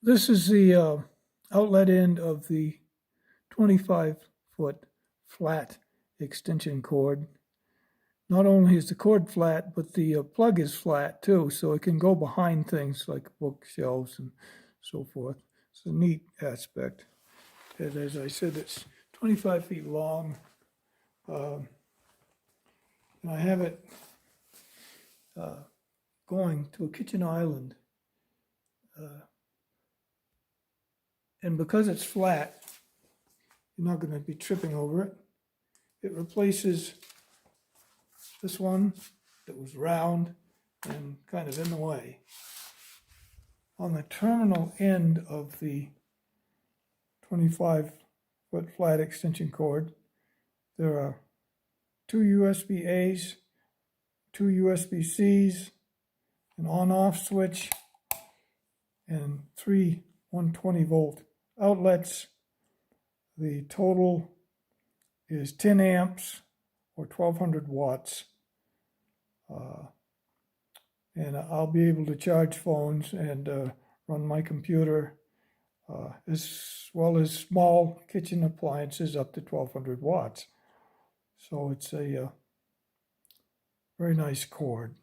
This is the outlet end of the 25-foot flat extension cord. Not only is the cord flat, but the plug is flat too, so it can go behind things like bookshelves and so forth. It's a neat aspect. And as I said, it's 25 feet long. And I have it going to a kitchen island. And because it's flat, you're not going to be tripping over it. It replaces this one that was round and kind of in the way. On the terminal end of the 25-foot flat extension cord, there are two USB-A's, two USB-C's, an on-off switch, and three 120-volt outlets. The total is 10 amps or 1200 watts. And I'll be able to charge phones and run my computer, as well as small kitchen appliances up to 1200 watts. So it's a very nice cord.